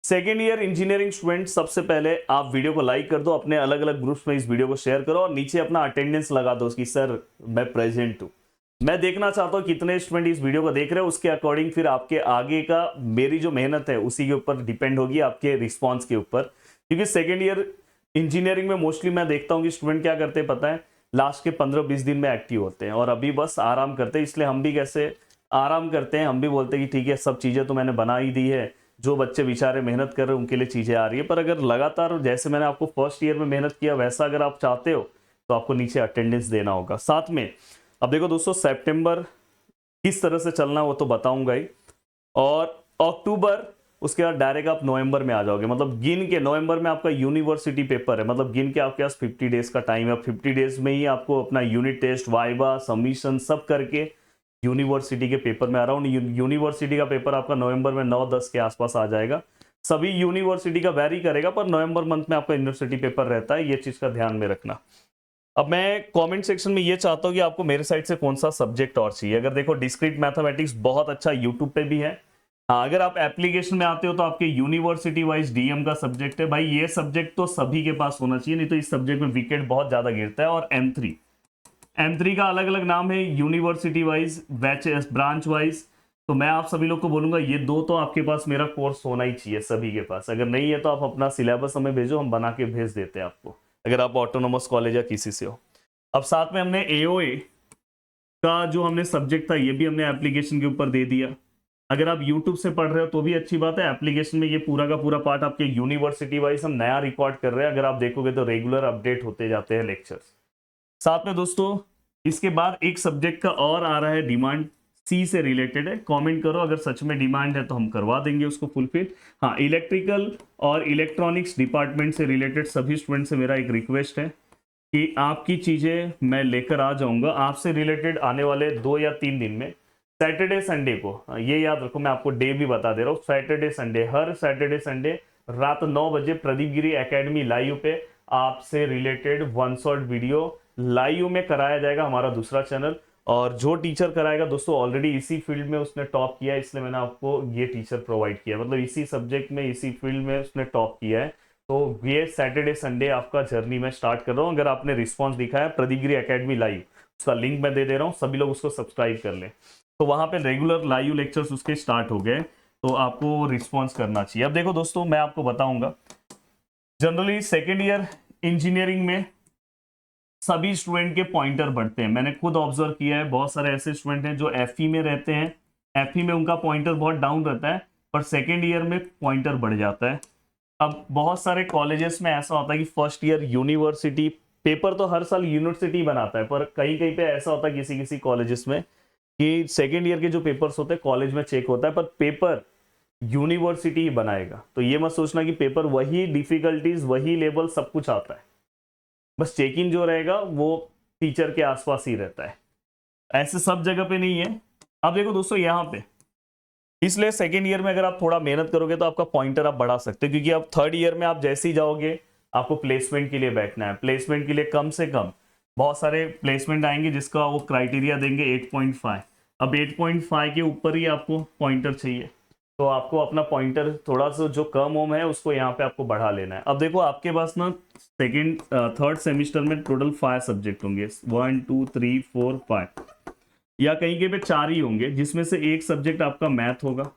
Second year engineering student, सबसे पहले आप वीडियो को लाइक कर दो, अपने अलग अलग ग्रुप्स में इस वीडियो को शेयर करो और नीचे अपना अटेंडेंस लगा दो कि सर मैं प्रेजेंट हूं। मैं देखना चाहता हूं कितने स्टूडेंट इस वीडियो को देख रहे हैं, उसके अकॉर्डिंग फिर आपके आगे का मेरी जो मेहनत है उसी के ऊपर डिपेंड होगी, आपके रिस्पॉन्स के ऊपर। क्योंकि सेकेंड ईयर इंजीनियरिंग में मोस्टली मैं देखता हूँ कि स्टूडेंट क्या करते हैं पता है, लास्ट के 15-20 दिन में एक्टिव होते हैं और अभी बस आराम करते हैं। इसलिए हम भी कैसे आराम करते हैं, हम भी बोलते हैं कि ठीक है सब चीज़ें तो मैंने बना ही दी है, जो बच्चे बेचारे मेहनत कर रहे हैं उनके लिए चीज़ें आ रही है। पर अगर लगातार जैसे मैंने आपको फर्स्ट ईयर में मेहनत किया वैसा अगर आप चाहते हो तो आपको नीचे अटेंडेंस देना होगा साथ में। अब देखो दोस्तों, सितंबर किस तरह से चलना है वो तो बताऊंगा ही, और अक्टूबर उसके बाद डायरेक्ट आप नवंबर में आ जाओगे। मतलब गिन के नवंबर में आपका यूनिवर्सिटी पेपर है, मतलब गिन के आपके पास 50 डेज का टाइम है। 50 डेज में ही आपको अपना यूनिट टेस्ट, वाइवा, सबमिशन सब करके यूनिवर्सिटी के पेपर में अराउंड यूनिवर्सिटी का पेपर आपका नवंबर में 9-10 के आसपास आ जाएगा। सभी यूनिवर्सिटी का वैरी करेगा पर नवंबर मंथ में आपका यूनिवर्सिटी पेपर रहता है, ये चीज का ध्यान में रखना। अब मैं कमेंट सेक्शन में ये चाहता हूं कि आपको मेरे साइड से कौन सा सब्जेक्ट और चाहिए। अगर देखो डिस्क्रीट मैथमेटिक्स बहुत अच्छा यूट्यूब पे भी है। हाँ, अगर आप एप्लीकेशन में आते हो तो आपके यूनिवर्सिटी वाइज डीएम का सब्जेक्ट है। भाई ये सब्जेक्ट तो सभी के पास होना चाहिए, नहीं तो इस सब्जेक्ट में विकेट बहुत ज्यादा गिरता है। और एम थ्री का अलग अलग नाम है, university wise, batch branch wise. तो मैं आप सभी लोग को बोलूंगा ये दो तो आपके पास मेरा कोर्स होना ही चाहिए सभी के पास। अगर नहीं है तो आप अपना सिलेबस हमें भेजो, हम बना के भेज देते हैं आपको, अगर आप ऑटोनोमस कॉलेज या किसी से हो। अब साथ में हमने एओए का जो हमने सब्जेक्ट था ये भी हमने एप्लीकेशन के ऊपर दे दिया। अगर आप यूट्यूब से पढ़ रहे हो तो भी अच्छी बात है, एप्लीकेशन में ये पूरा का पूरा पार्ट आपके यूनिवर्सिटी वाइज हम नया रिकॉर्ड कर रहे हैं। अगर आप देखोगे तो रेगुलर अपडेट होते जाते हैं लेक्चर्स। साथ में दोस्तों इसके बाद एक सब्जेक्ट का और आ रहा है, डिमांड सी से रिलेटेड है। कमेंट करो अगर सच में डिमांड है तो हम करवा देंगे उसको फुलफिल। हाँ, इलेक्ट्रिकल और इलेक्ट्रॉनिक्स डिपार्टमेंट से रिलेटेड सभी स्टूडेंट से मेरा एक रिक्वेस्ट है कि आपकी चीजें मैं लेकर आ जाऊंगा आपसे रिलेटेड आने वाले 2 या 3 दिन में। सैटरडे संडे को, ये याद रखो, मैं आपको डे भी बता दे रहा हूँ, सैटरडे संडे, हर सैटरडे संडे रात 9 बजे प्रदीप गिरी एकेडमी लाइव पे आपसे related one shot video live में कराया जाएगा, हमारा दूसरा चैनल। और जो टीचर कराएगा दोस्तों ऑलरेडी इसी फील्ड में उसने टॉप किया है, इसलिए मैंने आपको ये टीचर प्रोवाइड किया, मतलब इसी सब्जेक्ट में इसी फील्ड में उसने टॉप किया है। तो ये सैटरडे संडे आपका जर्नी में स्टार्ट कर रहा हूँ। अगर आपने रिस्पॉन्स दिखा है प्रदीप गिरी एकेडमी लाइव, उसका लिंक मैं दे दे रहा हूँ, सभी लोग उसको सब्सक्राइब कर लें। तो वहां पे रेगुलर लाइव लेक्चर्स उसके स्टार्ट हो गए, तो आपको रिस्पॉन्स करना चाहिए। अब देखो दोस्तों, मैं आपको बताऊंगा जनरली सेकेंड ईयर इंजीनियरिंग में सभी स्टूडेंट के पॉइंटर बढ़ते हैं। मैंने खुद ऑब्जर्व किया है, बहुत सारे ऐसे स्टूडेंट हैं जो एफई में रहते हैं, एफई में उनका पॉइंटर बहुत डाउन रहता है, पर सेकेंड ईयर में पॉइंटर बढ़ जाता है। अब बहुत सारे कॉलेजेस में ऐसा होता है कि फर्स्ट ईयर यूनिवर्सिटी पेपर तो हर साल यूनिवर्सिटी बनाता है, पर कहीं कहीं पे ऐसा होता है किसी किसी कॉलेजेस में कि सेकेंड ईयर के जो पेपर्स होते हैं कॉलेज में चेक होता है, पर पेपर यूनिवर्सिटी ही बनाएगा। तो ये मत सोचना कि पेपर वही डिफिकल्टीज वही लेवल सब कुछ आता है, बस चेक इन जो रहेगा वो टीचर के आसपास ही रहता है, ऐसे सब जगह पे नहीं है। अब देखो दोस्तों यहाँ पे, इसलिए सेकेंड ईयर में अगर आप थोड़ा मेहनत करोगे तो आपका पॉइंटर आप बढ़ा सकते हैं। क्योंकि अब थर्ड ईयर में आप जैसे ही जाओगे आपको प्लेसमेंट के लिए बैठना है। प्लेसमेंट के लिए कम से कम बहुत सारे प्लेसमेंट आएंगे जिसका वो क्राइटेरिया देंगे 8.5। अब 8.5 के ऊपर ही आपको पॉइंटर चाहिए, तो आपको अपना पॉइंटर थोड़ा सा जो कम ओम है उसको यहाँ पे आपको बढ़ा लेना है। अब देखो आपके पास ना सेकेंड थर्ड सेमिस्टर में टोटल 5 सब्जेक्ट होंगे, 1 2 3 4 5, या कहीं के पे 4 ही होंगे, जिसमें से एक सब्जेक्ट आपका मैथ होगा।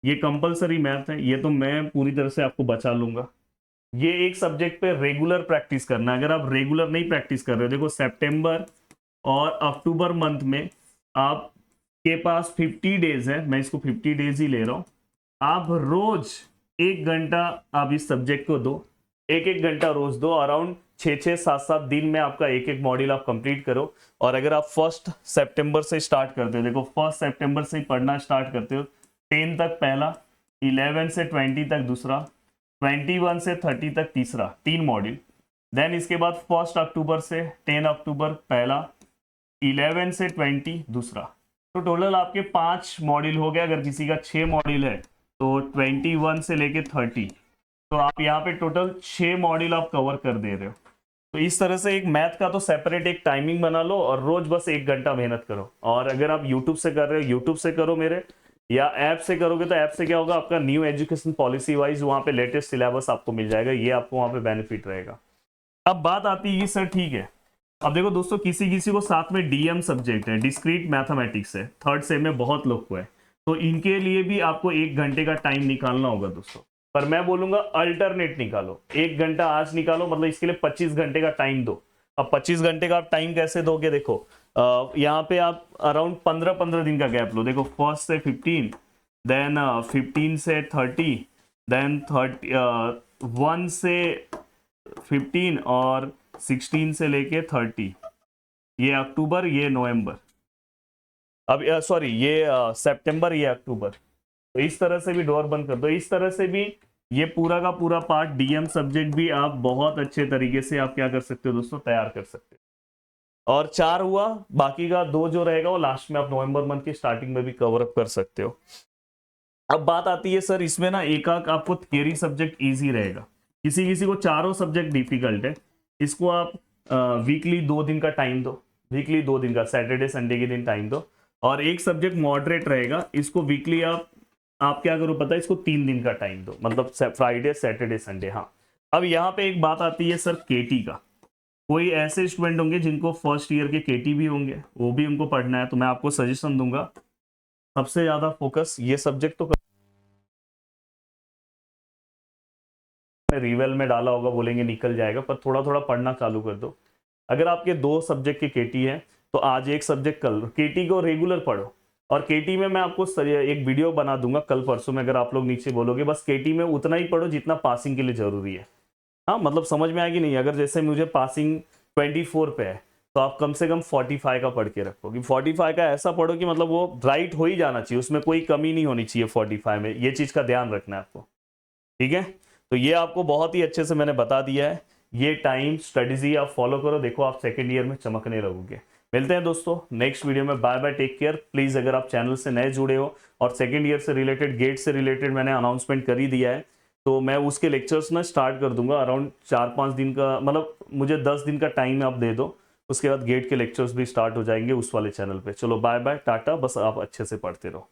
ये कंपलसरी मैथ है, ये तो मैं पूरी तरह से आपको बचा लूंगा। ये एक सब्जेक्ट पे रेगुलर प्रैक्टिस करना है। अगर आप रेगुलर नहीं प्रैक्टिस कर रहे हो, देखो सितंबर और अक्टूबर मंथ में आपके पास 50 डेज है, मैं इसको 50 डेज ही ले रहा हूं। आप रोज 1 घंटा आप इस सब्जेक्ट को दो, 1-1 घंटा रोज दो, अराउंड 6-6 7-7 दिन में आपका एक एक मॉड्यूल आप कंप्लीट करो। और अगर आप 1 सितंबर से स्टार्ट करते हो, देखो 1 सितंबर से ही पढ़ना स्टार्ट करते हो, 10 तक पहला, 11 से 20 तक दूसरा, 21 से 30 तक तीसरा, 3 मॉड्यूल। देन इसके बाद 1 अक्टूबर से 10 अक्टूबर पहला, 11 से 20 दूसरा। तो टोटल आपके 5 मॉड्यूल हो गए। अगर किसी का 6 मॉड्यूल है तो 21 से लेके 30, तो आप यहाँ पे टोटल 6 मॉड्यूल आप कवर कर दे रहे हो। तो इस तरह से एक मैथ का तो सेपरेट एक टाइमिंग बना लो और रोज बस 1 घंटा मेहनत करो। और अगर आप यूट्यूब से कर रहे हो यूट्यूब से करो मेरे, या ऐप से करोगे तो ऐप से क्या होगा, आपका न्यू एजुकेशन पॉलिसी वाइज वहां पे लेटेस्ट सिलेबस आपको मिल जाएगा, ये आपको वहां पे बेनिफिट रहेगा। अब बात आती है सर ठीक है, अब देखो दोस्तों किसी किसी को साथ में डीएम सब्जेक्ट है, डिस्क्रीट मैथमेटिक्स है, थर्ड सेम में बहुत लोग को है, तो इनके लिए भी आपको 1 घंटे का टाइम निकालना होगा दोस्तों। पर मैं बोलूंगा अल्टरनेट निकालो, 1 घंटा आज निकालो, मतलब इसके लिए 25 घंटे का टाइम दो। अब 25 घंटे का आप टाइम कैसे दोगे, देखो यहाँ पे आप अराउंड 15-15 दिन का गैप लो। देखो 1 से 15, देन 15 से 30, देन 1 से 15 और 16 से लेके 30, ये अक्टूबर ये नवंबर, अब सॉरी ये सितंबर ये अक्टूबर। तो इस तरह से भी डोर बंद कर दो, इस तरह से भी ये पूरा का पूरा पार्ट डीएम सब्जेक्ट भी आप बहुत अच्छे तरीके से आप क्या कर सकते हो दोस्तों, तैयार कर सकते हो। और 4 हुआ, बाकी का 2 जो रहेगा वो लास्ट में आप नवंबर मंथ की स्टार्टिंग में भी कवर अप कर सकते हो। अब बात आती है सर इसमें ना एक आपको थियरी सब्जेक्ट इजी रहेगा, किसी किसी को चारों सब्जेक्ट डिफिकल्ट है, इसको आप वीकली 2 दिन का टाइम दो, वीकली 2 दिन का, सैटरडे संडे के दिन टाइम दो। और एक सब्जेक्ट मॉडरेट रहेगा, इसको वीकली आप क्या करो पता है, इसको 3 दिन का टाइम दो, मतलब फ्राइडे सैटरडे संडे। हाँ, अब यहाँ पे एक बात आती है सर केटी का, कोई ऐसे स्टूडेंट होंगे जिनको फर्स्ट ईयर के केटी भी होंगे, वो भी उनको पढ़ना है, तो मैं आपको सजेशन दूंगा सबसे ज्यादा फोकस ये सब्जेक्ट तो रिवेल में डाला होगा, बोलेंगे निकल जाएगा, पर थोड़ा थोड़ा पढ़ना चालू कर दो। अगर आपके 2 सब्जेक्ट के केटी है तो आज एक सब्जेक्ट, कल केटी को रेगुलर पढ़ो। और केटी में मैं आपको एक वीडियो बना दूंगा कल परसों में, अगर आप लोग नीचे बोलोगे, बस केटी में उतना ही पढ़ो जितना पासिंग के लिए जरूरी है। हाँ, मतलब समझ में आएगी नहीं, अगर जैसे मुझे पासिंग 24 पे है तो आप कम से कम 45 का पढ़ के रखो, कि 45 का ऐसा पढ़ो कि मतलब वो राइट हो ही जाना चाहिए, उसमें कोई कमी नहीं होनी चाहिए 45 में, ये चीज का ध्यान रखना है आपको, ठीक है। तो ये आपको बहुत ही अच्छे से मैंने बता दिया है, ये टाइम स्ट्रेटेजी आप फॉलो करो, देखो आप सेकेंड ईयर में चमकने लगोगे। मिलते हैं दोस्तों नेक्स्ट वीडियो में, bye bye, take care. Please अगर आप चैनल से नए जुड़े हो और सेकेंड ईयर से रिलेटेड, गेट से रिलेटेड मैंने अनाउंसमेंट कर ही दिया है, तो मैं उसके लेक्चर्स ना स्टार्ट कर दूंगा अराउंड 4-5 दिन का, मतलब मुझे 10 दिन का टाइम आप दे दो, उसके बाद गेट के लेक्चर्स भी स्टार्ट हो जाएंगे उस वाले चैनल पे। चलो बाय बाय, टाटा, बस आप अच्छे से पढ़ते रहो।